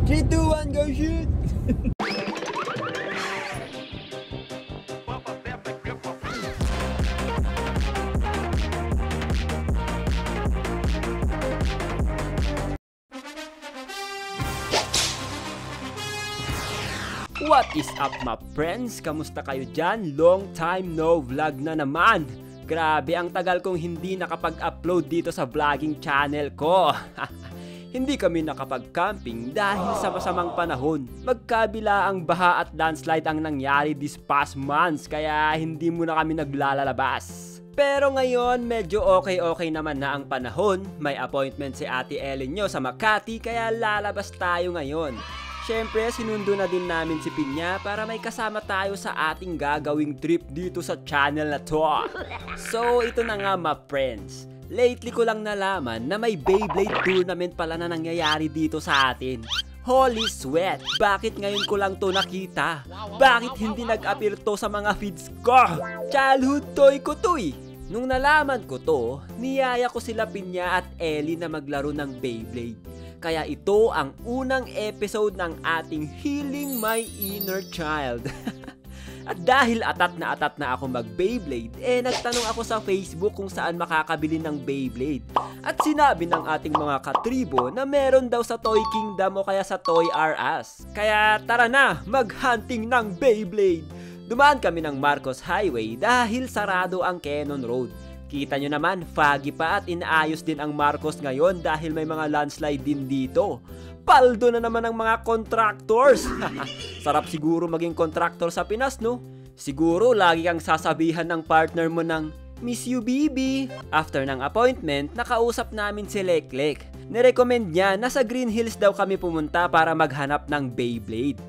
3, 2, 1, go shoot! What is up my friends? Kamusta kayo dyan? Long time no vlog na naman. Grabe, ang tagal kong hindi nakapag-upload dito sa vlogging channel ko. Hindi kami nakapag-camping dahil sa masamang panahon. Magkabila ang baha at landslide ang nangyari this past months, kaya hindi muna kami naglalabas. Pero ngayon, medyo okay naman na ang panahon. May appointment si Ate Ellen nyo sa Makati, kaya lalabas tayo ngayon. Siyempre, sinundo na din namin si Pinya para may kasama tayo sa ating gagawing trip dito sa channel na to. So, ito na nga my friends. Lately ko lang nalaman na may Beyblade tournament pala na nangyayari dito sa atin. Holy sweat! Bakit ngayon ko lang to nakita? Bakit hindi nag-appear to sa mga feeds ko? Childhood toy ko to eh! Nung nalaman ko to, niyaya ko sila Pinya at Ellie na maglaro ng Beyblade. Kaya ito ang unang episode ng ating Healing My Inner Child. At dahil atat na ako mag-Beyblade, nagtanong ako sa Facebook kung saan makakabili ng Beyblade. At sinabi ng ating mga katribo na meron daw sa Toy Kingdom o kaya sa Toy R Us. Kaya tara na, mag-hunting ng Beyblade! Dumaan kami ng Marcos Highway dahil sarado ang Cannon Road. Kita nyo naman, foggy pa at inaayos din ang Marcos ngayon dahil may mga landslide din dito. Paldo na naman ang mga contractors. Sarap siguro maging contractor sa Pinas, no? Siguro lagi kang sasabihan ng partner mo ng "Miss you, baby." After ng appointment, nakausap namin si Leklek. Nirecommend niya na sa Green Hills daw kami pumunta para maghanap ng Beyblade.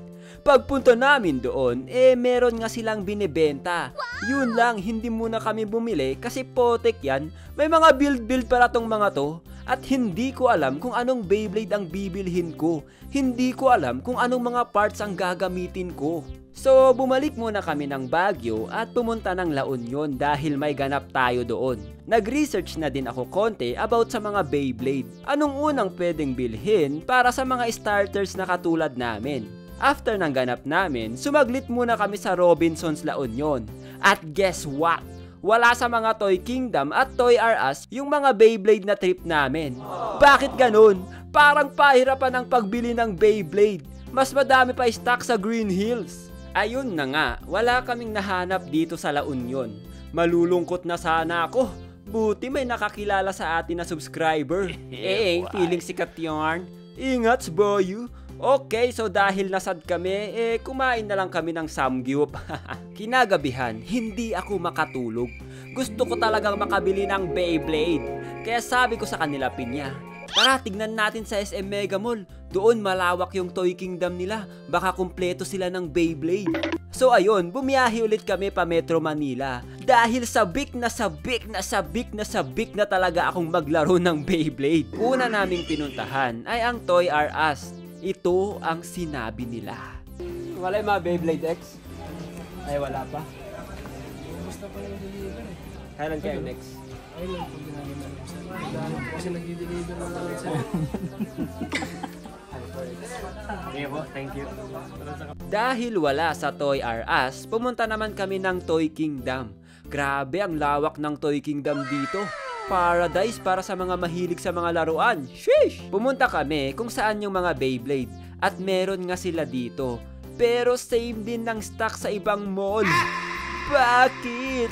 Pagpunta namin doon, meron nga silang binibenta. Yun lang, hindi muna kami bumili kasi potek yan. May mga build para tong mga to. At hindi ko alam kung anong Beyblade ang bibilhin ko. Hindi ko alam kung anong mga parts ang gagamitin ko. So, bumalik muna kami ng Baguio at pumunta ng La Union dahil may ganap tayo doon. Nag-research na din ako konti about sa mga Beyblade. Anong unang pwedeng bilhin para sa mga starters na katulad namin? After ng ganap namin, sumaglit muna kami sa Robinsons La Union. At guess what? Wala sa mga Toy Kingdom at Toy R Us yung mga Beyblade na trip namin. Bakit ganun? Parang pahirapan ang pagbili ng Beyblade. Mas madami pa stock sa Green Hills. Ayun na nga, wala kaming nahanap dito sa La Union. Malulungkot na sana ako. Buti may nakakilala sa atin na subscriber. Feeling sikat yarn. Ingats boyu. Okay, so dahil nasad kami, kumain na lang kami ng samgyup. Kinagabihan, hindi ako makatulog. Gusto ko talagang makabili ng Beyblade. Kaya sabi ko sa kanila, Pinya, tara tignan natin sa SM Mega Mall. Doon malawak yung Toy Kingdom nila. Baka kumpleto sila ng Beyblade. So ayun, bumiyahe ulit kami pa Metro Manila. Dahil sabik na talaga akong maglaro ng Beyblade. Una naming pinuntahan ay ang Toy R Us. Ito ang sinabi nila. Wala yung mga Beyblade X? Ay, wala pa. Basta pa yung deliver eh. Kailan kayo next? Ay lang pag ginagawa kasi nag-deliver na lang sa Sige po, thank you. Dahil wala sa Toy R Us, pumunta naman kami ng Toy Kingdom. Grabe ang lawak ng Toy Kingdom dito. Paradise para sa mga mahilig sa mga laruan. Sheesh! Pumunta kami kung saan yung mga Beyblade at meron nga sila dito. Pero same din ng stock sa ibang mall. Bakit?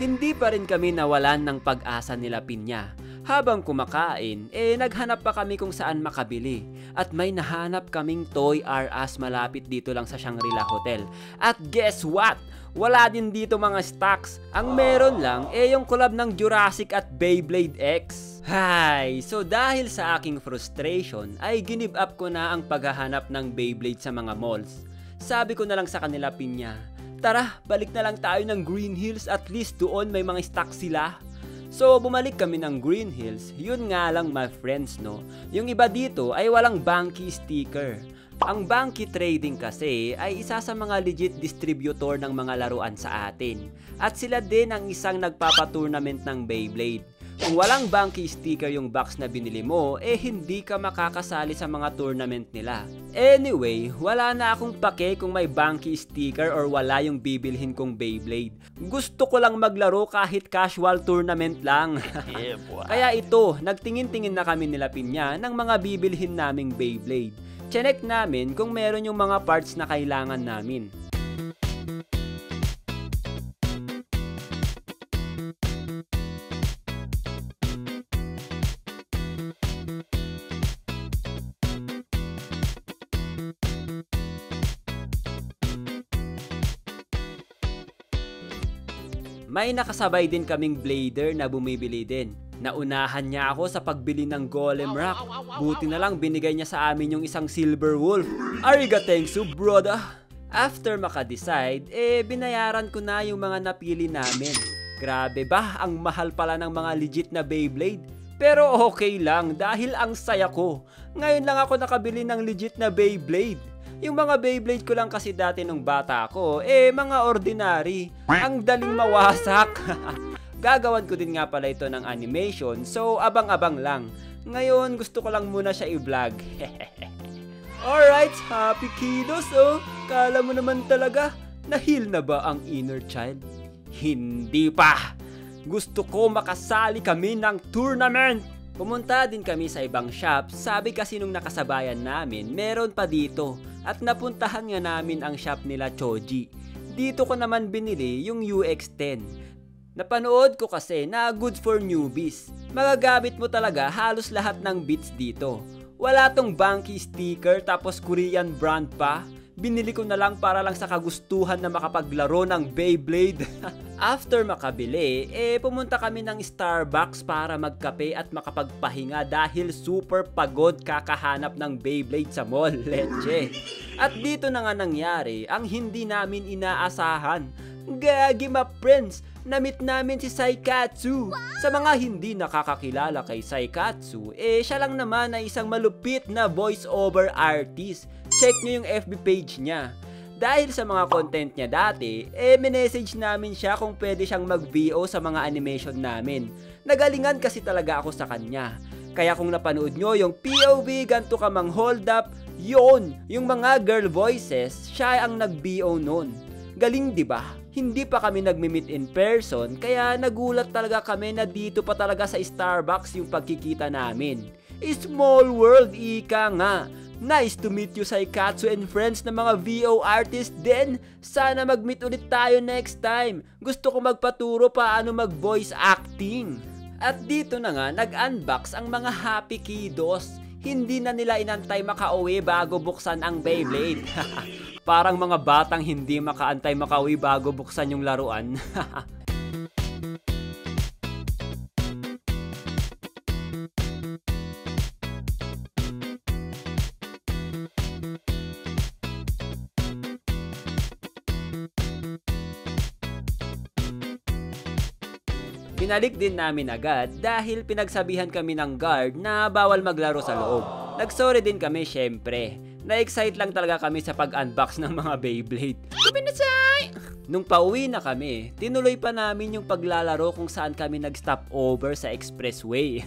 Hindi pa rin kami nawalan ng pag-asa nila Pinya. Habang kumakain, naghanap pa kami kung saan makabili. At may nahanap kaming Toy R Us malapit dito lang sa Shangri-La Hotel. At guess what? Wala din dito mga stocks. Ang meron lang yung collab ng Jurassic at Beyblade X. Hay, so dahil sa aking frustration ay give up ko na ang paghahanap ng Beyblade sa mga malls. Sabi ko na lang sa kanila Pinya, tara balik na lang tayo ng Green Hills, at least doon may mga stock sila. So bumalik kami ng Green Hills. Yun nga lang my friends, no, yung iba dito ay walang Banky sticker. Ang Banky Trading kasi ay isa sa mga legit distributor ng mga laruan sa atin. At sila din ang isang nagpapatournament ng Beyblade. Kung walang Banky sticker yung box na binili mo, hindi ka makakasali sa mga tournament nila. Anyway, wala na akong pake kung may Banky sticker or wala yung bibilhin kong Beyblade. Gusto ko lang maglaro kahit casual tournament lang. Kaya ito, nagtingin-tingin na kami nila Pinya ng mga bibilhin naming Beyblade. Check namin kung meron yung mga parts na kailangan namin. May nakasabay din kaming blader na bumibili din. Naunahan niya ako sa pagbili ng Golem Rock. Buti na lang binigay niya sa amin yung isang Silver Wolf. Arigatengsu, brother! After maka-decide, binayaran ko na yung mga napili namin. Grabe ba, ang mahal pala ng mga legit na Beyblade? Pero okay lang dahil ang saya ko. Ngayon lang ako nakabili ng legit na Beyblade. Yung mga Beyblade ko lang kasi dati nung bata ako, mga ordinary. Ang daling mawasak. Gagawan ko din nga pala ito ng animation, so abang-abang lang. Ngayon, gusto ko lang muna siya i-vlog. Alright, happy kiddos, oh. Kala mo naman talaga, na-heal na ba ang inner child? Hindi pa. Gusto ko makasali kami ng tournament. Pumunta din kami sa ibang shop, sabi kasi nung nakasabayan namin, meron pa dito. At napuntahan nga namin ang shop nila Choji. Dito ko naman binili yung UX10. Napanood ko kasi na good for newbies. Magagamit mo talaga halos lahat ng bits dito. Wala tong Banky sticker tapos Korean brand pa. Binili ko na lang para lang sa kagustuhan na makapaglaro ng Beyblade. After makabili, pumunta kami ng Starbucks para magkape at makapagpahinga dahil super pagod kakahanap ng Beyblade sa mall, leche. At dito na nga nangyari ang hindi namin inaasahan. Gagi ma friends, na-meet namin si Saikatsu. Sa mga hindi nakakakilala kay Saikatsu, siya lang naman ay isang malupit na voice-over artist. Check nyo yung FB page niya. Dahil sa mga content niya dati, minessage namin siya kung pwede siyang mag-VO sa mga animation namin. Nagalingan kasi talaga ako sa kanya. Kaya kung napanood nyo yung POV, ganto ka mang hold up, yun, yung mga girl voices, siya ang nag-VO nun. Galing 'di ba? Hindi pa kami nagmi-meet in person, kaya nagulat talaga kami na dito pa talaga sa Starbucks yung pagkikita namin. Small world, ika nga. Nice to meet you, Saikatsu and friends na mga VO artist din. Sana mag-meet ulit tayo next time. Gusto ko magpaturo paano mag-voice acting. At dito na nga, nag-unbox ang mga happy kiddos. Hindi na nila inantay makauwi bago buksan ang Beyblade. Parang mga batang hindi makaantay makauwi bago buksan yung laruan. Binalik din namin agad dahil pinagsabihan kami ng guard na bawal maglaro sa loob. Nagsorry din kami syempre. Na-excite lang talaga kami sa pag-unbox ng mga Beyblade. Kuminasay! Nung pauwi na kami, tinuloy pa namin yung paglalaro kung saan kami nag-stop over sa expressway.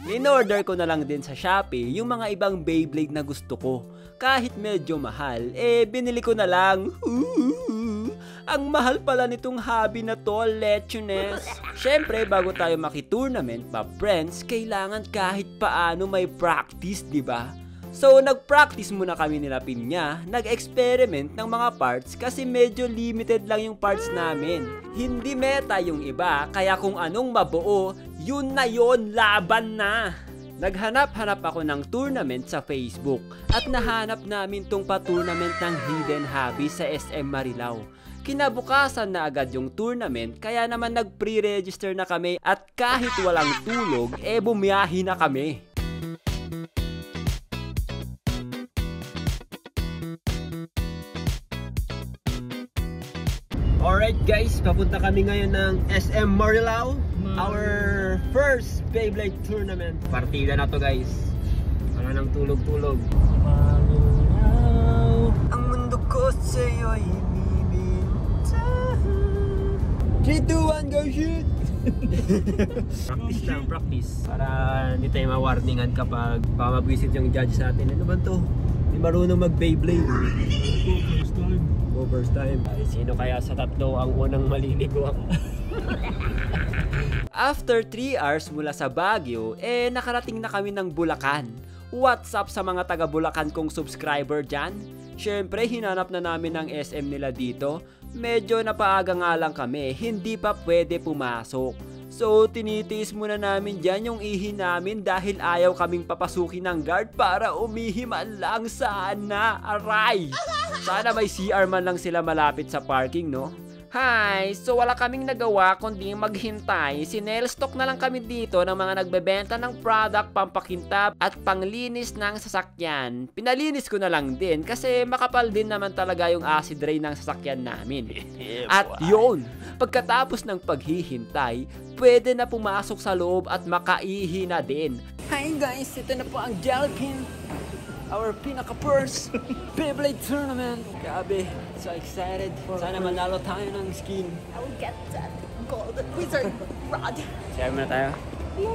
In-order ko na lang din sa Shopee yung mga ibang Beyblade na gusto ko. Kahit medyo mahal, binili ko na lang. Ang mahal pala nitong hobby na to, lechones. Syempre, bago tayo maki-tournament, friends, kailangan kahit paano may practice, di ba? So, nag-practice muna kami nila Pinya, nag-experiment ng mga parts kasi medyo limited lang yung parts namin. Hindi meta yung iba, kaya kung anong mabuo, yun na yun, laban na! Naghanap-hanap ako ng tournament sa Facebook at nahanap namin tong pa-tournament ng Hidden Hobby sa SM Marilao. Kinabukasan na agad yung tournament kaya naman nag-pre-register na kami at kahit walang tulog, bumiyahi na kami. Alright guys, papunta kami ngayon ng SM Marilao. Our first Beyblade tournament. Partida na to guys. Wala nang tulog-tulog. Ang mundo ko sa'yo'y 3, 2, 1, go shoot! Practice lang, practice. Para hindi tayo ma-warningan kapag baka mabwisit yung judge natin. Ano ba to? Hindi marunong mag-Beyblade. First time. Oh, first time. Ay, sino kaya sa tatlo ang unang maliligo ako? After 3 hours mula sa Baguio, nakarating na kami ng Bulacan. What's up sa mga taga Bulacan kong subscriber dyan? Syempre, hinanap na namin ang SM nila dito. Medyo napaaga nga lang kami, hindi pa pwede pumasok. So, tinitiis muna namin dyan yung ihi namin dahil ayaw kaming papasukin ng guard para umihi man lang sana. Aray! Sana may CR man lang sila malapit sa parking, no? Hi! So wala kaming nagawa kundi maghintay. Sinelstock na lang kami dito ng mga nagbebenta ng product pampakintab at panglinis ng sasakyan. Pinalinis ko na lang din kasi makapal din naman talaga yung acid rain ng sasakyan namin. At yun, pagkatapos ng paghihintay, pwede na pumasok sa loob at makaihi na din. Hi guys! Ito na po ang Jelpin. Our pinaka-first Beyblade tournament. Grabe, so excited. Sana manalo tayo ng skin. I will get that golden wizard rod. Share muna tayo.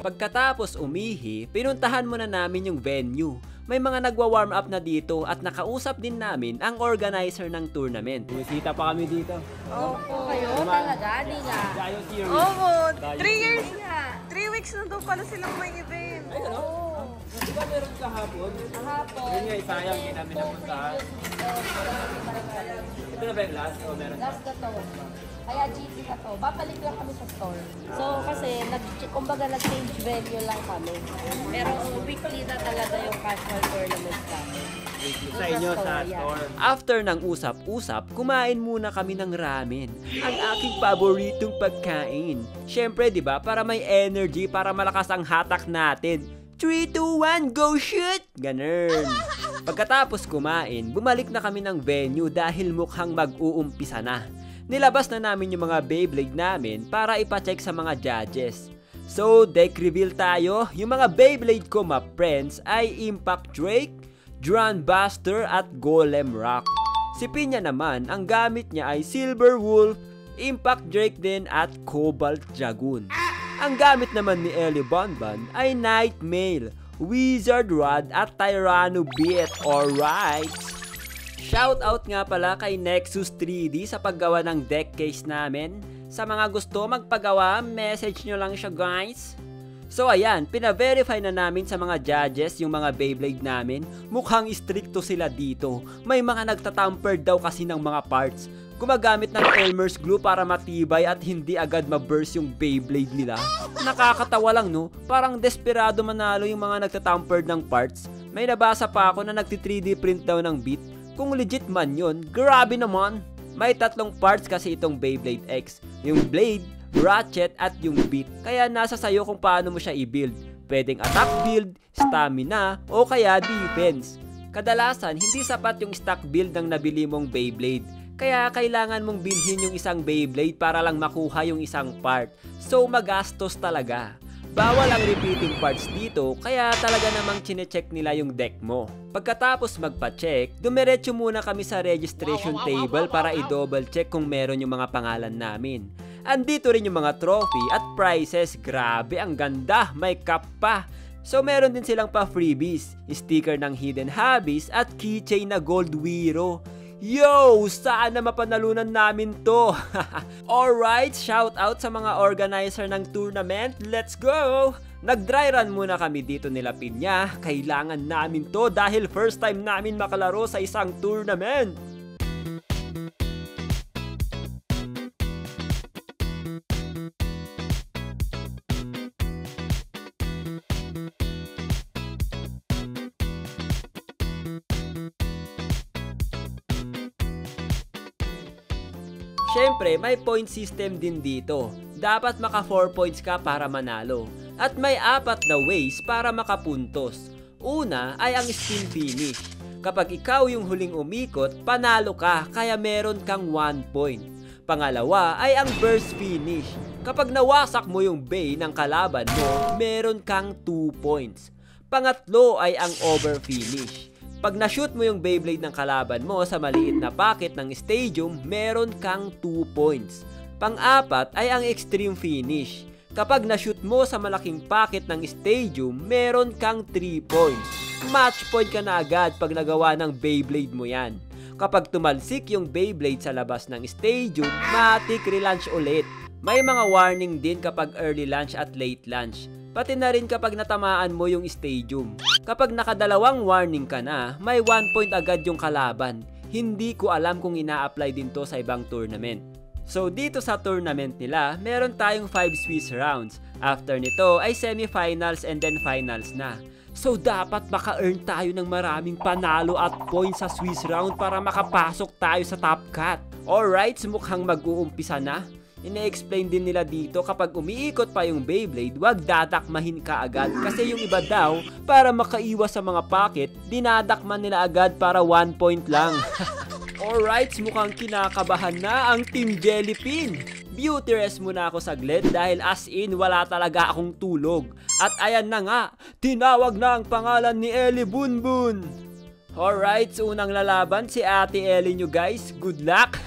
Pagkatapos umihi, pinuntahan muna namin yung venue. May mga nagwa-warm up na dito at nakausap din namin ang organizer ng tournament. Bumisita pa kami dito. Opo. Kayo talaga, di nga. Tayo series. Oo, Tayo 3 years, Di nga. 3 weeks na daw pala silang may event. Ay, ano? Di ba meron kahapon? Hapon. Yun nga, sayang, hindi namin napuntahan. Ito na ba yung last? O meron pa? Last na to. Kaya GT na to. Babalik lang kami sa store. So, kasi, kumbaga nag-change venue lang kami. Pero weekly na talaga yung casual tournament namin. Sa inyo, sa Yeah. store. After ng usap-usap, kumain muna kami ng ramen. Ang aking paboritong pagkain. Syempre, di ba, para may energy, para malakas ang hatak natin. 3, 2, 1, go shoot! Ganun. Pagkatapos kumain, bumalik na kami ng venue dahil mukhang mag-uumpisa na. Nilabas na namin yung mga Beyblade namin para ipacheck sa mga judges. So, deck reveal tayo. Yung mga Beyblade ko, my friends, ay Impact Drake, Drone Buster at Golem Rock. Si Pinya naman, ang gamit niya ay Silver Wolf, Impact Drake din at Cobalt Dragoon. Ang gamit naman ni Ellie Bonbon ay Nightmail, Wizard Rod at Tyranno Beat. Alright! Shoutout nga pala kay Nexus 3D sa paggawa ng deck case namin. Sa mga gusto magpagawa, message nyo lang siya guys. So ayan, pina-verify na namin sa mga judges yung mga Beyblade namin. Mukhang stricto sila dito. May mga nagtatamper daw kasi ng mga parts. Gumagamit ng Elmer's glue para matibay at hindi agad ma-burst yung Beyblade nila. Nakakatawa lang no, parang desperado manalo yung mga nagtatamper ng parts. May nabasa pa ako na nagti-3D print daw ng beat. Kung legit man yun, grabe naman. May 3 parts kasi itong Beyblade X. Yung blade, ratchet at yung beat. Kaya nasa sayo kung paano mo siya i-build. Pwedeng attack build, stamina, o kaya defense. Kadalasan, hindi sapat yung stock build ng nabili mong Beyblade. Kaya kailangan mong bilhin yung isang Beyblade para lang makuha yung isang part. So magastos talaga. Bawal ang repeating parts dito, kaya talaga namang chinecheck nila yung deck mo. Pagkatapos magpa-check, dumiretso muna kami sa registration table para i-double check kung meron yung mga pangalan namin. Andito rin yung mga trophy at prizes. Grabe, ang ganda, may cup pa. So meron din silang pa freebies, sticker ng Hidden Hobbies at keychain na Gold Wiro. Yo! Sana mapanalunan namin to! Alright, shout out sa mga organizer ng tournament. Let's go! Nag-dry run muna kami dito nila Pinya. Kailangan namin to dahil first time namin makalaro sa isang tournament. Syempre, may point system din dito. Dapat maka 4 points ka para manalo. At may 4 na ways para makapuntos. Una ay ang spin finish. Kapag ikaw yung huling umikot, panalo ka kaya meron kang 1 point. Pangalawa ay ang burst finish. Kapag nawasak mo yung bay ng kalaban mo, meron kang 2 points. Pangatlo ay ang over finish. Pag na-shoot mo yung Beyblade ng kalaban mo sa maliit na pocket ng stadium, meron kang 2 points. Pang-apat ay ang extreme finish. Kapag na-shoot mo sa malaking pocket ng stadium, meron kang 3 points. Match point ka na agad pag nagawa ng Beyblade mo yan. Kapag tumalsik yung Beyblade sa labas ng stadium, matik relaunch ulit. May mga warning din kapag early launch at late launch. Pati na rin kapag natamaan mo yung stadium. Kapag nakadalawang warning ka na, may 1 point agad yung kalaban. Hindi ko alam kung ina-apply din to sa ibang tournament. So dito sa tournament nila, meron tayong 5 Swiss rounds. After nito ay semifinals and then finals na. So dapat maka-earn tayo ng maraming panalo at points sa Swiss round para makapasok tayo sa top cut. Alright, mukhang mag-uumpisa na. Ine-explain din nila dito kapag umiikot pa yung Beyblade, wag dadakmahin ka agad. Kasi yung iba daw, para makaiwas sa mga pocket, dinadakman nila agad para 1 point lang. Alright, mukhang kinakabahan na ang Team Jellypin. Beauty rest muna ako saglit dahil as in wala talaga akong tulog. At ayan na nga, tinawag na ang pangalan ni Ellie Bunbun. Alright, so unang lalaban si Ate Ellie nyo guys. Good luck!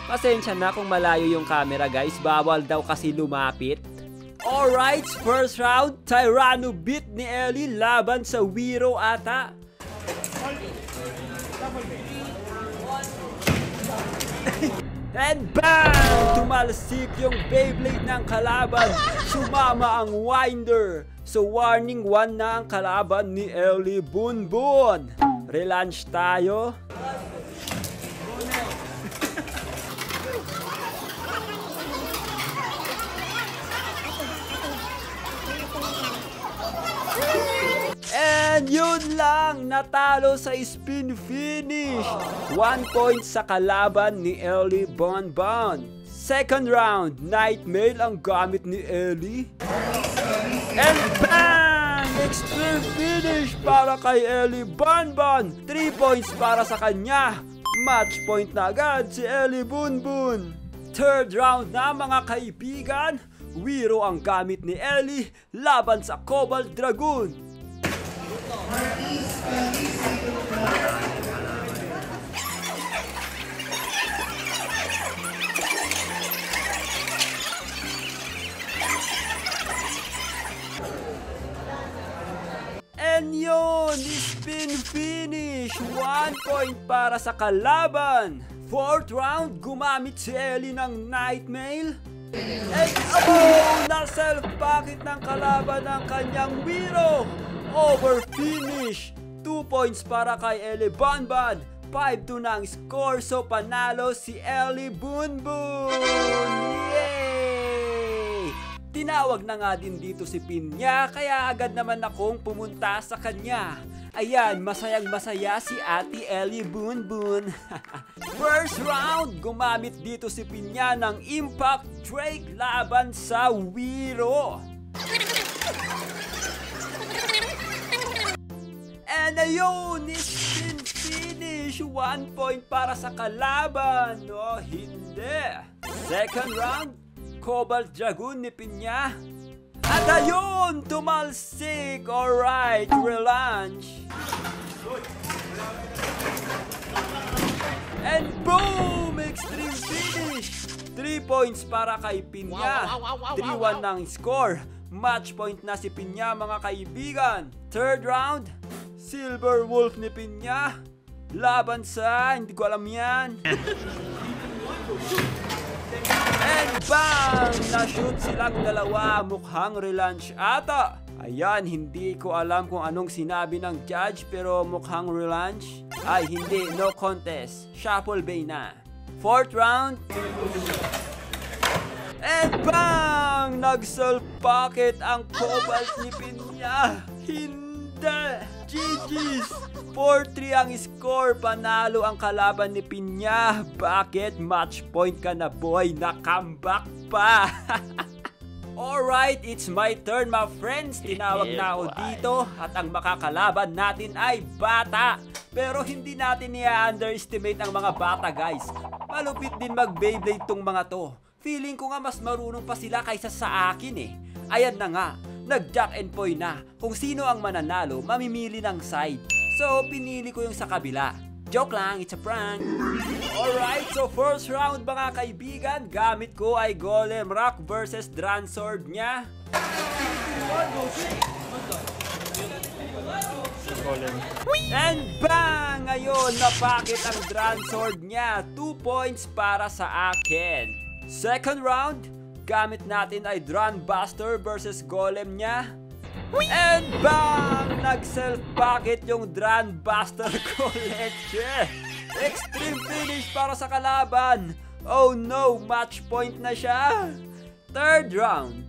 Pasensya na kung malayo yung camera guys, bawal daw kasi lumapit. Alright, first round, Tyranno beat ni Ellie laban sa Wiro ata. And bang! Tumalsik yung Beyblade ng kalaban. Sumama ang winder. So warning 1 na ang kalaban ni Ellie Bunbun. Relaunch tayo. And yun lang, natalo sa spin finish. 1 point sa kalaban ni Ellie Bunbun. Second round, Nightmail ang gamit ni Ellie. And bang! Extreme finish para kay Ellie Bunbun. 3 points para sa kanya. Match point na agad si Ellie Bunbun. Third round na mga kaibigan. Wiro ang gamit ni Ellie laban sa Cobalt Dragoon. And yun, spin finish. 1 point para sa kalaban. Fourth round, gumamit si Ellie ng Nightmail. And na-self-pocket ng kalaban ng kanyang Wiro. Over finish. 2 points para kay Ellie Bunbun. 5-2 na ang score, so panalo si Ellie Bunbun. Yay! Tinawag na nga din dito si Pinya, kaya agad naman akong pumunta sa kanya. Ayan, masayang masaya si Ate Ellie Bunbun. First round, gumamit dito si Pinya ng Impact Drake laban sa Wiro. And ayun, spin finish. 1 point para sa kalaban. No, hindi. Second round, Cobalt Dragoon ni Pinya. At ayun, tumalsik. Alright, relaunch. And boom! Extreme finish. 3 points para kay Pinya. 3-1 ng score. Match point na si Pinya mga kaibigan. Third round, Silver Wolf ni Pinya laban sa, hindi ko alam yan. And bang! Na-shoot silang dalawa. Mukhang relaunch ata. Ayan, hindi ko alam kung anong sinabi ng judge pero mukhang relaunch. Ay, hindi. No contest. Shuffle bay na. Fourth round. And bang! Nag-self-pocket ang Cobalt ni Pinya. Hindi. GG's. 4-3 ang score. Panalo ang kalaban ni Pinya. Bakit? Match point ka na boy. Na-comeback pa. Alright, it's my turn my friends. Tinawag na ako dito at ang makakalaban natin ay bata. Pero hindi natin i-underestimate ang mga bata guys. Malupit din mag-Beyblade tong mga to. Feeling ko nga mas marunong pa sila kaysa sa akin eh. Ayan na nga, nag-jack and poy na. Kung sino ang mananalo, mamimili ng side. So, pinili ko yung sa kabila. Joke lang, it's a prank. Alright, so first round mga kaibigan, gamit ko ay Golem Rock versus Dran Sword niya. And bang! Ngayon, napakit ang Dran Sword niya. 2 points para sa akin. Second round, gamit natin ay Dran Buster versus Golem niya. And bang! Nag-self-bucket yung Dran Buster ko, leche. Extreme finish para sa kalaban. Oh no, match point na siya. Third round.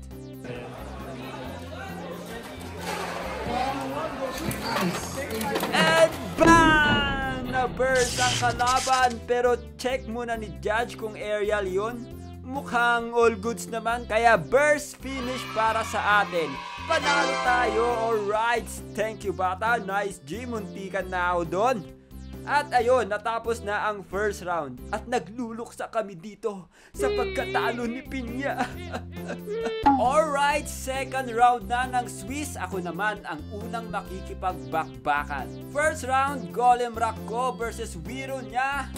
And bang! Na-burst ang kalaban, pero check muna ni Judge kung aerial yun. Mukhang all goods naman, kaya burst finish para sa atin. Panalo tayo, alright. Thank you bata, nice G, muntikan na ako doon. At ayun, natapos na ang first round. At nagluluksa kami dito sa pagkatalo ni Pinya. Alright, second round na ng Swiss. Ako naman ang unang makikipagbakbakan. First round, Golem Rock ko versus Wiro niya.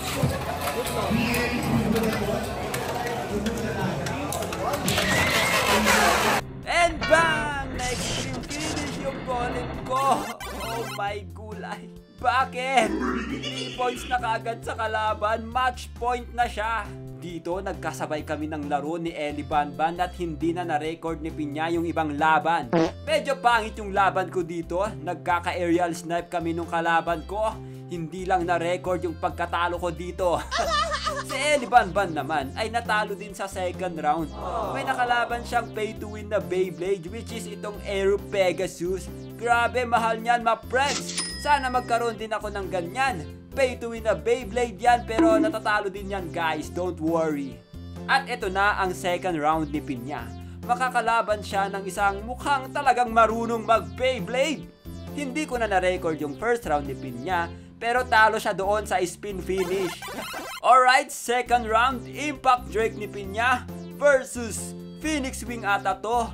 And bang! Na-extreme finish yung Golem ko. Oh my gulay. Bakit? 3 points na kagad sa kalaban, match point na siya. Dito, nagkasabay kami ng laro ni Eli Banban at hindi na na-record ni Pinya yung ibang laban. Medyo pangit yung laban ko dito, nagkaka-aerial snipe kami nung kalaban ko. Hindi lang na-record yung pagkatalo ko dito. Si Eli Banban naman ay natalo din sa second round. May nakalaban siyang pay to win na Beyblade, which is itong Aero Pegasus. Grabe, mahal niyan ma-friends. Sana magkaroon din ako ng ganyan. Pay to win na Beyblade yan, pero natatalo din yan guys, don't worry. At ito na ang second round ni Pinya. Makakalaban siya ng isang mukhang talagang marunong mag-Beyblade. Hindi ko na na-record yung first round ni Pinya, pero talo siya doon sa spin finish. Alright, second round, Impact Drake ni Pinya versus Phoenix Wing ata to.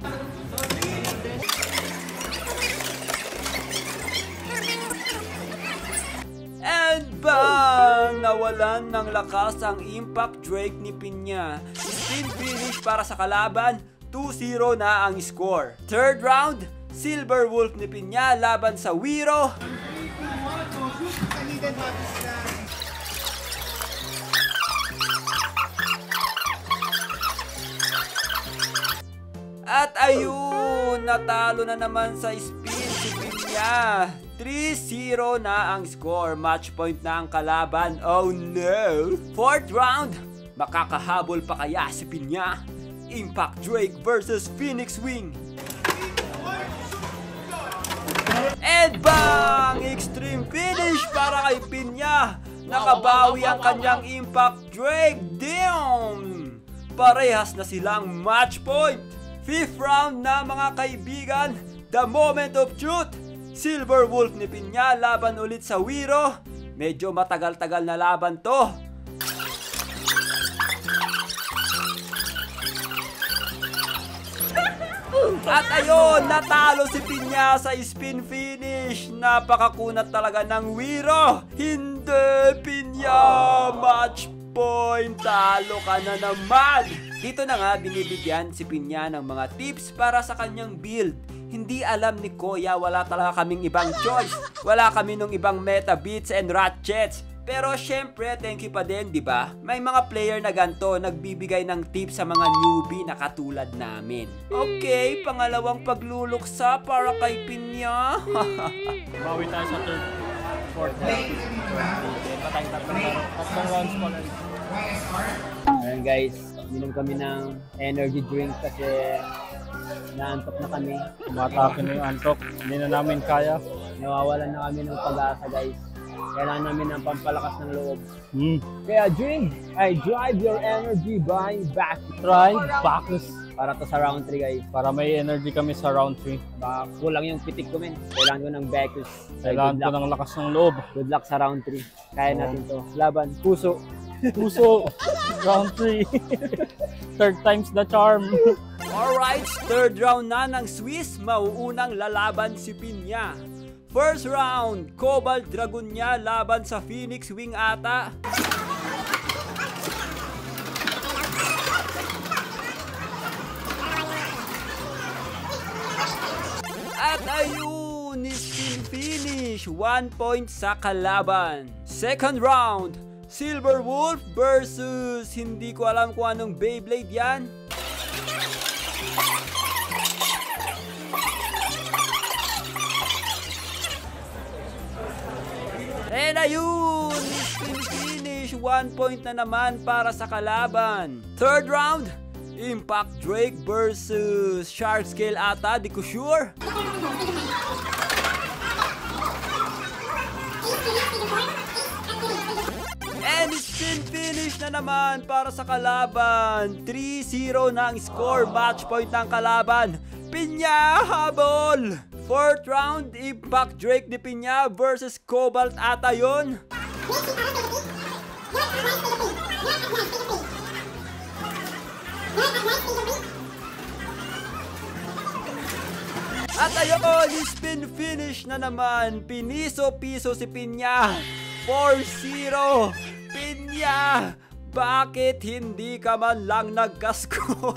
And bang! Nawalan ng lakas ang Impact Drake ni Pinya. Spin finish para sa kalaban, 2-0 na ang score. Third round, Silver Wolf ni Pinya laban sa Wiro. At ayun, natalo na naman sa spin si Pinya. 3-0 na ang score. Match point na ang kalaban. Oh no! Fourth round, makakahabol pa kaya si Pinya? Impact Drake versus Phoenix Wing. And bang! Extreme finish para kay Pinya. Nakabawi ang kanyang Impact Drake. Damn! Parehas na silang match point. Fifth round na mga kaibigan. The moment of truth. Silver Wolf ni Pinya laban ulit sa Wiro. Medyo matagal-tagal na laban to. At ayun, natalo si Pinya sa spin finish. Napakakunat talaga ng Wiro. Hindi, Pinya! Match point! Talo ka na naman! Dito na nga binibigyan si Pinya ng mga tips para sa kanyang build. Hindi alam ni Kuya, wala talaga kaming ibang choice. Wala kami nung ibang meta beats and ratchets. Pero syempre, thank you pa din, di ba? May mga player na ganito, nagbibigay ng tips sa mga newbie na katulad namin. Okay, pangalawang pagluluksa para kay Pinya. Bawi tayo sa third, fourth round. Patay tatlong rounds pa lang. Ayan guys, minom kami ng energy drink kasi naantok na kami. Umatake na yung antok. Hindi na namin kaya. Nawawalan na kami ng pag-asa guys. Kailangan namin ng pampalakas ng loob. Kaya drive your energy by back. Try, Bacchus. Para to sa round 3 guys. Para may energy kami sa round 3. Baka kulang yung pitik ko men. Kailangan ko ng Bacchus. Kailangan ko ng lakas ng loob. Good luck sa round 3. Kaya natin to. Laban. Puso. Puso. Round 3. Third time's the charm. Alright, third round na ng Swiss. Mauunang lalaban si Pinya. First round, Cobalt Dragon niya laban sa Phoenix Wing ata. At ayun, spin finish, 1 point sa kalaban. Second round, Silver Wolf versus hindi ko alam kung anong Beyblade yan. And ayun, spin finish, 1 point na naman para sa kalaban. Third round, Impact Drake versus Shark Scale ata, di ko sure. And spin finish na naman para sa kalaban. 3-0 na ang score, match point ng kalaban. Pinya habol! Fourth round, Impact Drake ni Pinya versus Cobalt ata yun. At ayun, spin finish na naman. Piniso-piso si Pinya. 4-0. Pinya, bakit hindi ka man lang nagkasko?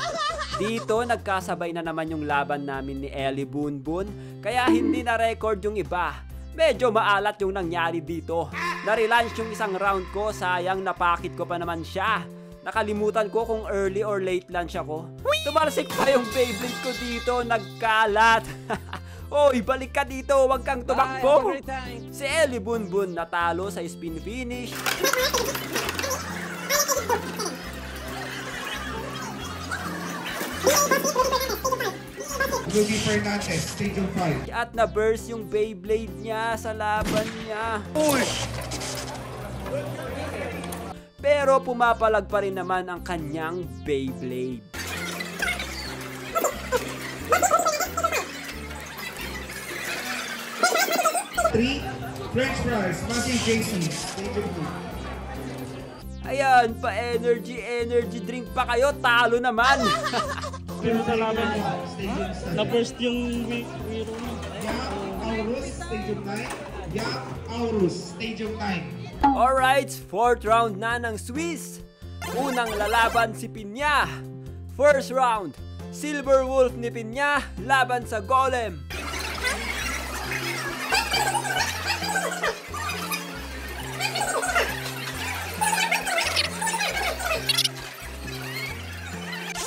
Dito, nagkasabay na naman yung laban namin ni Ellie Bunbun, kaya hindi na record yung iba. Medyo maalat yung nangyari dito. Narelaunch yung isang round ko, sayang napakit ko pa naman siya. Nakalimutan ko kung early or late lunch ako. Tumalsik pa yung Beyblade ko dito, nagkalat. Oy, balik ka dito, wag kang tumakbo. Si Ellie Bunbun natalo sa spin finish. Rudy Fernandez, Stadium 5. At na-burst yung Beyblade niya sa laban niya. Pero pumapalag pa rin naman ang kanyang Beyblade. Three, French fries, Massive JC, Stadium 2. Ayan, pa-energy drink pa kayo, talo naman. Pero sa laban niya, na-burst yung Wiro niya. Yak Aurus, Stadium 9. Yak Aurus, Stadium 9. Alright, fourth round na ng Swiss. Unang lalaban si Pinya. First round, Silver Wolf ni Pinya laban sa Golem.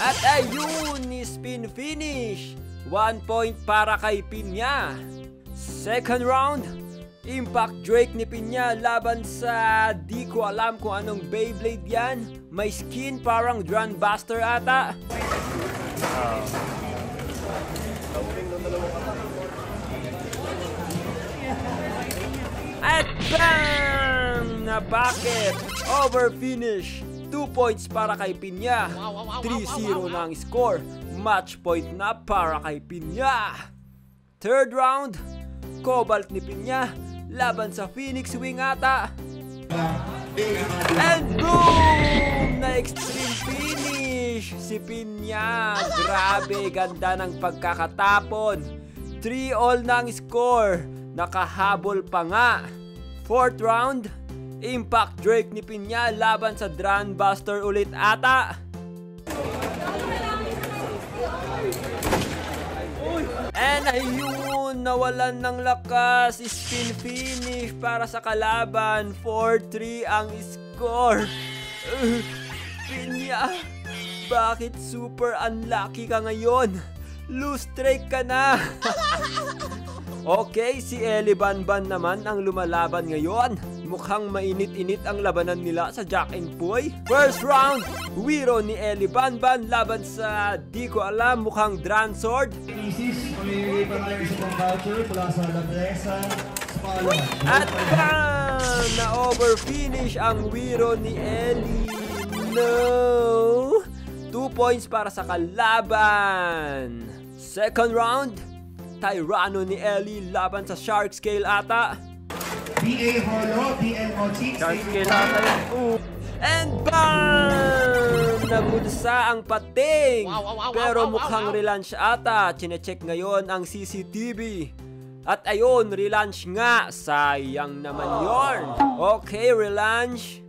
At ayun, spin finish. 1 point para kay Pinya. Second round, Impact Drake ni Pinya laban sa di ko alam kung anong Beyblade yan. May skin parang Drum Buster ata. At bang! Napakit! Over finish. 2 points para kay Pinya. 3-0 na ang score. Match point na para kay Pinya. Third round, Cobalt ni Pinya laban sa Phoenix Wing ata. And boom! Na extreme finish si Pinya. Grabe, ganda ng pagkakatapon. 3-all na ang score. Nakahabol pa nga. Fourth round, Impact Drake ni Pinya laban sa Drum Buster ulit ata. And ayun, nawalan ng lakas. Spin finish para sa kalaban. 4-3 ang score. Pinya, bakit super unlucky ka ngayon? Lose streak ka na. Okay, si Ellie Banban naman ang lumalaban ngayon. Mukhang mainit-init ang labanan nila sa Jack and Poy. First round, Wiro ni Ellie Banban laban sa di ko alam, mukhang Dran Sword. Isis, pamimigay pa tayo isa pang voucher mula sa Labresa. At bang! Na-over finish ang Wiro ni Ellie. No! 2 points para sa kalaban. Second round, Tyranno ni Ellie laban sa Shark Scale ata. BA Holo, BL Mochi, Shark Stadium Scale ata yun. And bang! Nabulsa ang pating. Pero mukhang relaunch ata. Chinecheck ngayon ang CCTV. At ayun, relaunch nga. Sayang naman yon. Okay, relaunch.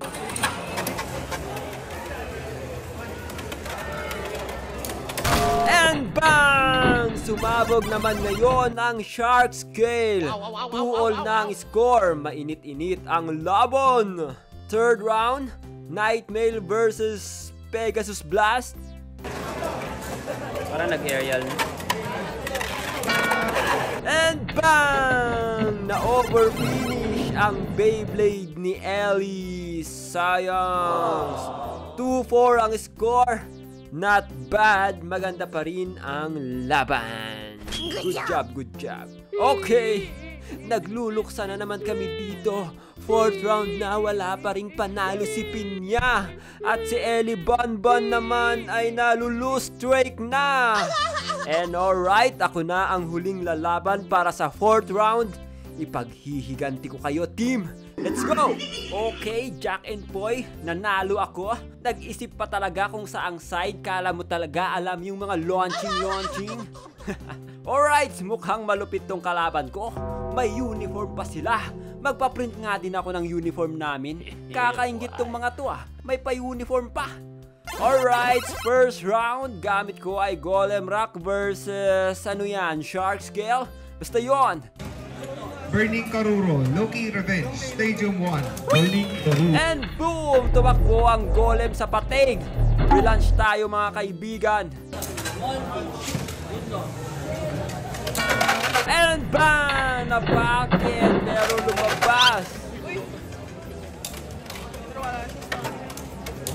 And bang! Sumabog naman ngayon ang Shark Scale. 2-all na ang score. Mainit-init ang laban. Third round, Nightmail versus Pegasus Blast. Parang nag-aerial. And bang! Na-overfinish ang Beyblade ni Ellie. Sayang. 2-4 ang score. Not bad. Maganda pa rin ang laban. Good job, good job. Okay. Nagluluksa na naman kami dito. Fourth round na, wala pa ring panalo si Pinya. At si Ellie Bonbon naman ay nalulose streak na. And alright, ako na ang huling lalaban para sa fourth round. Ipaghihiganti ko kayo, team. Let's go! Okay, Jack and Poy, nanalo ako. Nag-isip pa talaga kung saang side. Kala mo talaga alam yung mga launching. Alright, mukhang malupit tong kalaban ko. May uniform pa sila. Magpa-print nga din ako ng uniform namin. Kakaingit tong mga to ah. May pa-uniform pa. Alright, first round. Gamit ko ay Golem Rock versus ano yan, Shark Scale. Basta yon. Burning Karuro, Loki Revenge, Stadium 1. Burning Karuro. And boom! Tumakbo ang Golem sa patig. Relaunch tayo mga kaibigan. And bang! Napakit! Meron lumabas.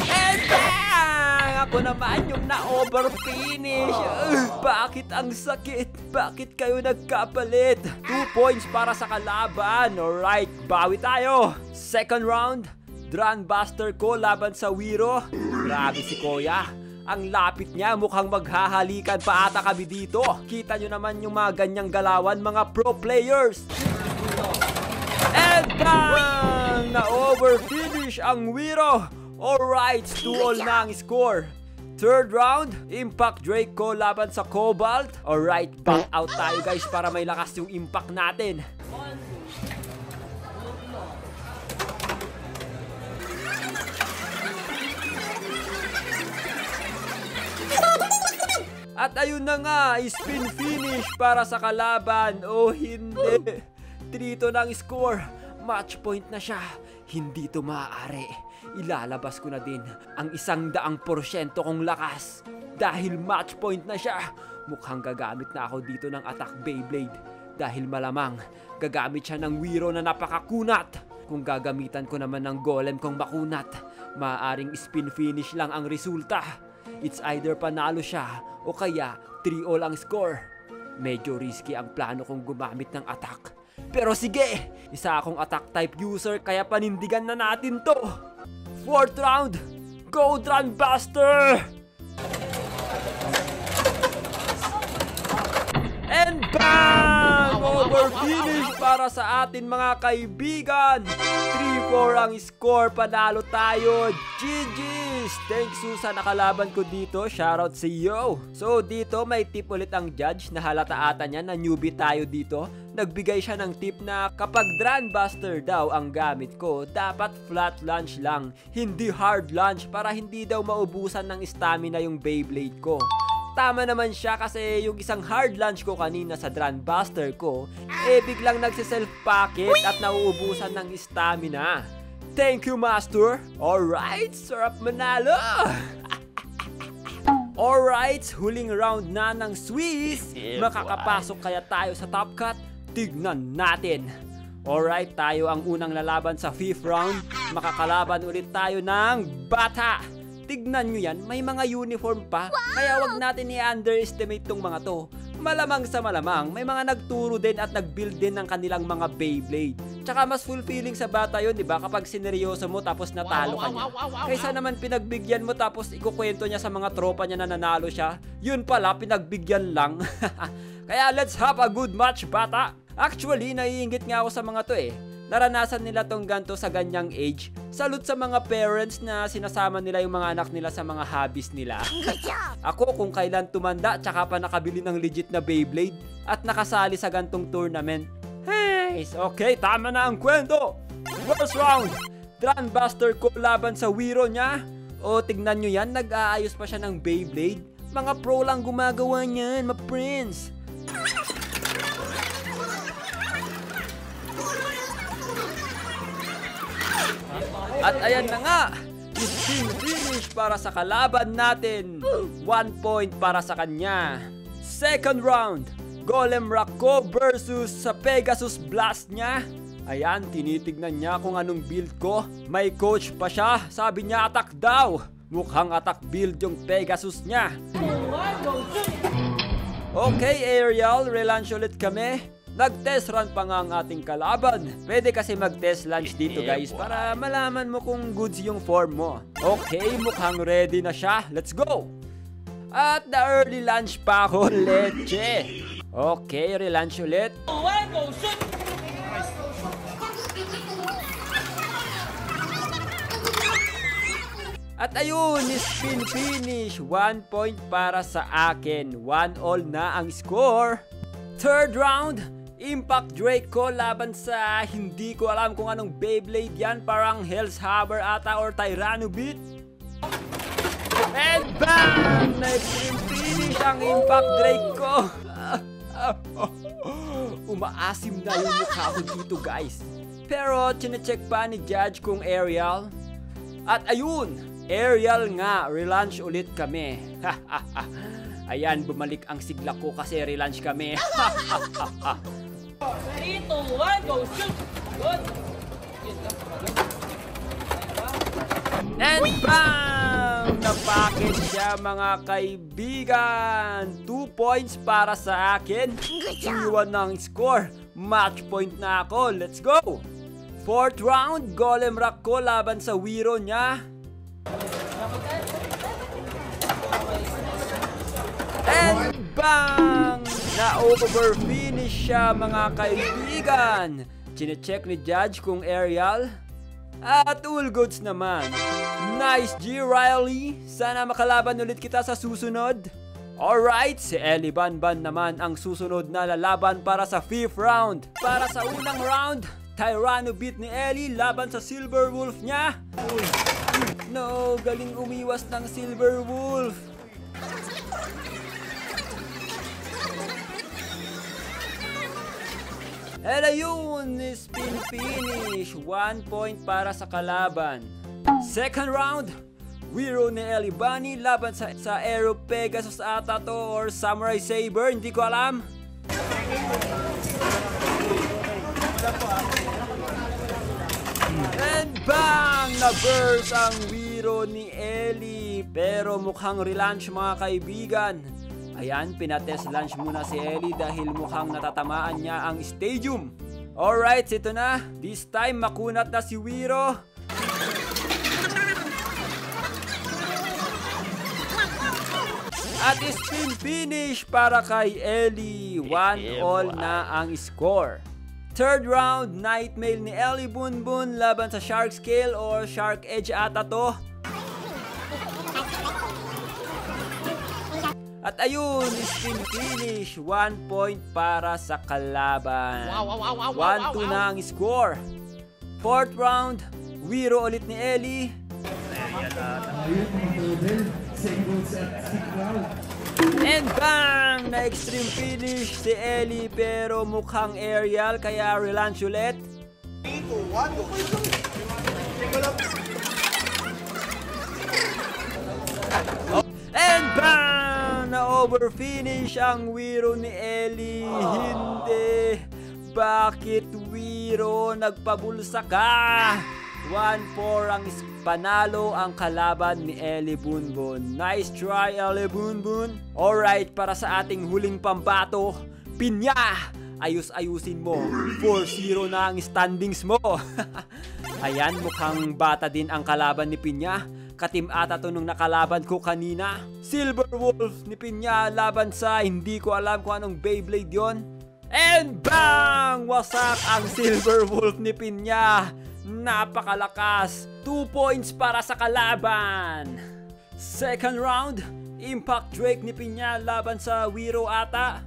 And bang! Ako naman yung na-overfinish. Bakit ang sakit? Bakit kayo nagkapalit? 2 points para sa kalaban. Alright, bawi tayo. Second round, Dran Buster ko laban sa Wiro. Grabe si Kuya. Ang lapit niya, mukhang maghahalikan pa ata kami dito. Kita nyo naman yung mga ganyang galawan, mga pro players. And bang! Na-overfinish ang Wiro. Alright, 2-all na ang score. Third round, Impact Drake ko laban sa Cobalt. Alright, back out tayo guys para may lakas yung impact natin. At ayun na nga, spin finish para sa kalaban. O hindi. 3 ng score. Match point na siya. Hindi ito maaari. Ilalabas ko na din ang 100% kong lakas. Dahil match point na siya. Mukhang gagamit na ako dito ng attack Beyblade. Dahil malamang gagamit siya ng Wiro na napakakunat. Kung gagamitan ko naman ng Golem kong makunat, maaaring spin finish lang ang resulta. It's either panalo siya o kaya 3-all ang score. Medyo risky ang plano kong gumamit ng attack. Pero sige, isa akong attack type user kaya panindigan na natin to. Fourth round, go Dran Buster! And bang! Overfinish para sa atin mga kaibigan. 3-4 ang score, panalo tayo. GG's! Thanks sa nakalaban ko dito. Shoutout sa iyo. So dito may tip ulit ang judge na halata ata niya na newbie tayo dito. Nagbigay siya ng tip na kapag Dran Buster daw ang gamit ko, dapat flat launch lang, hindi hard launch para hindi daw maubusan ng stamina yung Beyblade ko. Tama naman siya kasi yung isang hard launch ko kanina sa Dran Buster ko, biglang nagsiself packet at nauubusan ng stamina. Thank you, Master! Alright, sarap manalo! Alright, huling round na ng Swiss. Makakapasok kaya tayo sa top cut? Tignan natin. Alright, tayo ang unang lalaban sa 5th round. Makakalaban ulit tayo ng Bata. Tignan nyo yan, may mga uniform pa. Kaya wag natin i-underestimate tong mga to. Malamang sa malamang, may mga nagturo din at nag-build din ng kanilang mga Beyblade. Tsaka mas fulfilling sa bata yun, di ba? Kapag sineryoso mo tapos natalo ka niya. Kaysa naman pinagbigyan mo tapos ikukwento niya sa mga tropa niya na nanalo siya. Yun pala, pinagbigyan lang. Kaya let's have a good match, Bata. Actually, naiingit nga ako sa mga to eh. Naranasan nila tong ganto sa ganyang age. Salute sa mga parents na sinasama nila yung mga anak nila sa mga hobbies nila. Ako kung kailan tumanda tsaka pa nakabili ng legit na Beyblade, at nakasali sa gantong tournament. Hey, okay, tama na ang kwento. First round, Drunbuster ko laban sa Wiro niya. O tignan nyo yan, nag-aayos pa siya ng Beyblade. Mga pro lang gumagawa niyan, ma-prince. At ayan na nga, spin finish para sa kalaban natin. 1 point para sa kanya. Second round, Golem Rocko versus sa Pegasus Blast niya. Ayan, tinitignan niya kung anong build ko. May coach pa siya, sabi niya attack daw. Mukhang attack build yung Pegasus niya. Okay, Ariel, relaunch ulit kami. Nag-test run pa nga ang ating kalaban. Pwede kasi mag-test lunch dito guys para malaman mo kung goods yung form mo. Okay, mukhang ready na siya. Let's go! At the early lunch pa ako, leche. Okay, relaunch ulit. At ayun, spin finish. 1 point para sa akin. 1-all na ang score. Third round, Impact Drake ko laban sa hindi ko alam kung anong Beyblade yan. Parang Hell's Hammer ata or Tyrannobeat. And bang! Na-extreme finish ang Impact Drake ko. Umaasim na yung mukha ko dito guys. Pero chinecheck pa ni Judge kung Ariel. At ayun, Ariel nga, relaunch ulit kami. Ayan, bumalik ang sigla ko kasi relaunch kami. 3, 2, 1, go shoot! Good! And bang! Napakit siya mga kaibigan. 2 points para sa akin. 2-1 ng score. Match point na ako. Let's go! Fourth round, Golem Rocko laban sa Wiro niya. And bang! Na-over-finish siya mga kaibigan. Chinecheck ni Judge kung Ariel. At all goods naman. Nice G, Riley. Sana makalaban ulit kita sa susunod. Alright, si Ellie Banban naman ang susunod na lalaban para sa 5th round. Para sa unang round, Tyrannobeat ni Ellie laban sa Silver Wolf niya. No, galing umiwas ng Silver Wolf. And ayun, spin finish. 1 point para sa kalaban. Second round, Wiro ni Ellie Bunny laban sa Aero Pegasus ata to or Samurai Saber, hindi ko alam. And bang! Na-burst ang Wiro ni Ellie. Pero mukhang relaunch mga kaibigan. Ayan, pinatest lunch muna si Ellie dahil mukhang natatamaan niya ang stadium. Alright, ito na. This time, makunat na si Wiro. At spin finish para kay Ellie. 1-all na ang score. Third round, Nightmail ni Ellie Bunbun laban sa Shark Scale or Shark Edge ata to. At ayun, spin finish. 1 point para sa kalaban. 1-2 na ang score. Fourth round, Wiro ulit ni Ellie. And bang! Na-extreme finish si Ellie pero mukhang Ariel kaya relaunch ulit. And bang! Na-overfinish ang Wiro ni Ellie. Hindi. Bakit Wiro? Nagpabulsa ka. 1-4 ang panalo ang kalaban ni Ellie Bunbun. Nice try, Ellie Bunbun. Alright, para sa ating huling pambato, Pinya, ayus-ayusin mo. 4-0 na ang standings mo. Ayan, mukhang bata din ang kalaban ni Pinya. Katim ata to nung nakalaban ko kanina. Silver Wolf ni Pinya laban sa hindi ko alam kung anong Beyblade yon. And bang! Wasak ang Silver Wolf ni Pinya. Napakalakas. 2 points para sa kalaban. Second round, Impact Drake ni Pinya laban sa Wiro ata.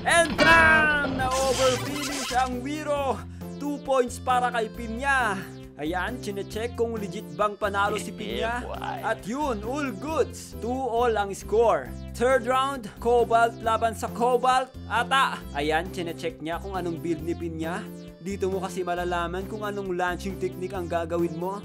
And bam! Na-overfinish ang Wiro. 2 points para kay Pinya. Ayan, chinecheck kung legit bang panalo si Pinya. At yun, all goods. 2-all ang score. Third round, Cobalt laban sa Cobalt. Ata, ayan, chinecheck niya kung anong build ni Pinya. Dito mo kasi malalaman kung anong launching technique ang gagawin mo.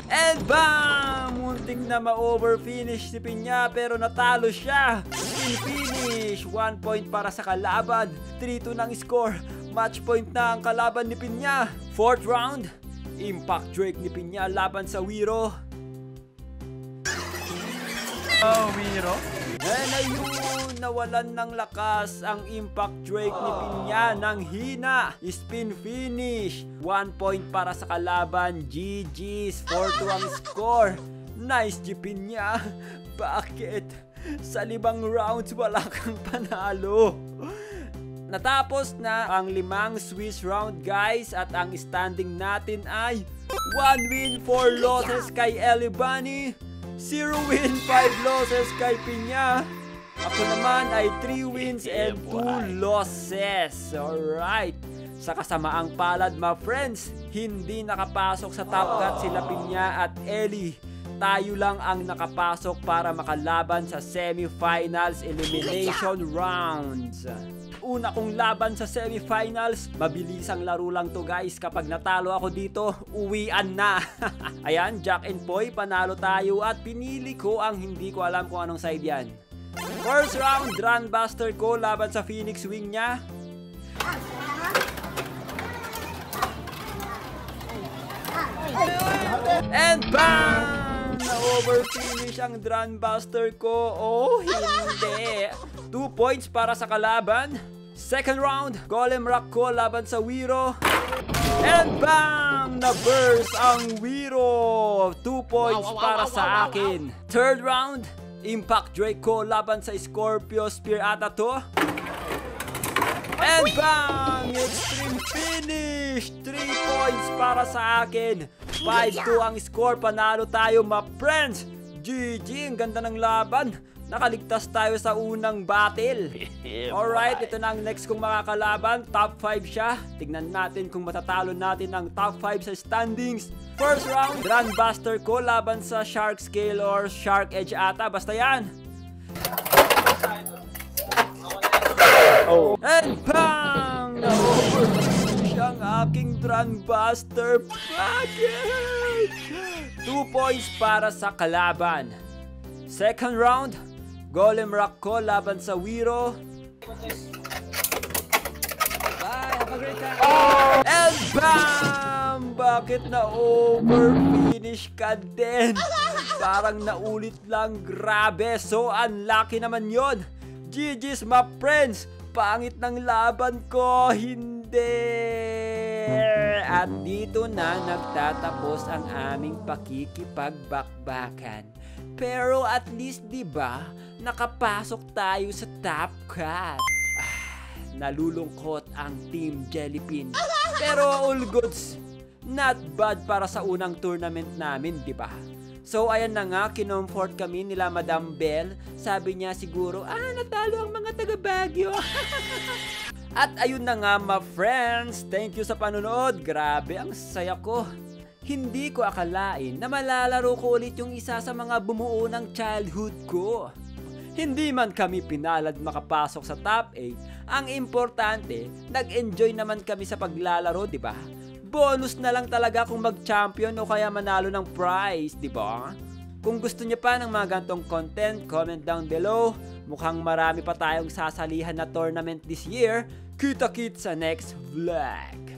And bam! Muntik na ma-overfinish si Pinya pero natalo siya. In finish, 1 point para sa kalaban. 3-2 ng score. Match point na ang kalaban ni Pinya. Fourth round, Impact Drake ni Pinya laban sa Wiro. Oh, Wiro. And ayun, nawalan ng lakas ang Impact Drake ni Pinya ng hina. Spin finish. 1 point para sa kalaban. GG's. 4-2 ang score. Nice G Pinya. Bakit? Sa 5 rounds wala kang panalo. Natapos na ang 5 Swiss round guys at ang standing natin ay 1 win, 4 losses kay Elibani, 0 win, 5 losses kay Pinya. Ako naman ay 3 wins and 2 losses. Alright. Sa kasamaang palad my friends, hindi nakapasok sa Top Cut sila Pinya at Eli. Tayo lang ang nakapasok para makalaban sa semifinals elimination rounds. Una kong laban sa semifinals, mabilisang laro lang to guys. Kapag natalo ako dito, uwian na. Ayan, Jack and Poy, panalo tayo at pinili ko ang hindi ko alam kung anong side yan. First round, Grandbuster ko laban sa Phoenix Wing niya. And bam! Na-overfinish ang Grandbuster ko. Oh, hindi. 2 points para sa kalaban. Second round, Golem Rock ko laban sa Wiro. And bam! Na-burst ang Wiro. 2 points para sa akin. Third round, Impact Drake ko laban sa Scorpio Spear ata to. And bang! Extreme finish! 3 points para sa akin. 5-2 ang score. Panalo tayo my friends. GG! Ang ganda ng laban. Nakaligtas tayo sa unang battle. Alright, ito na ang next kong makakalaban. Top 5 siya. Tignan natin kung matatalo natin ang top 5 sa standings. First round, Grandbuster ko laban sa Shark Scale or Shark Edge ata. Basta yan. Oh. And bang! Na-overfinish ang aking Grandbuster. Bakit? 2 points para sa kalaban. Second round, Golem Rock ko laban sa Wiro. Bye! Have a great time! And bam! Bakit na-overfinish ka din? Parang naulit lang. Grabe. So unlucky naman yon. GG's my friends! Pangit ng laban ko! Hindi! At dito na nagtatapos ang aming pakikipagbakbakan. Pero at least diba, nakapasok tayo sa Top Cut. Nalulungkot ang Team Jellypin. Pero all goods, not bad para sa unang tournament namin, diba? So ayan na nga, kinomfort kami nila Madam Bell. Sabi niya siguro, natalo ang mga taga Baguio. At ayun na nga my friends, thank you sa panonood. Grabe, ang saya ko. Hindi ko akalain na malalaro ko ulit yung isa sa mga bumuo ng childhood ko. Hindi man kami pinalad makapasok sa top 8, ang importante, nag-enjoy naman kami sa paglalaro, di ba? Bonus na lang talaga kung mag-champion o kaya manalo ng prize, di ba? Kung gusto niyo pa ng mga gantong content, comment down below. Mukhang marami pa tayong sasalihan na tournament this year. Kita-kits sa next vlog.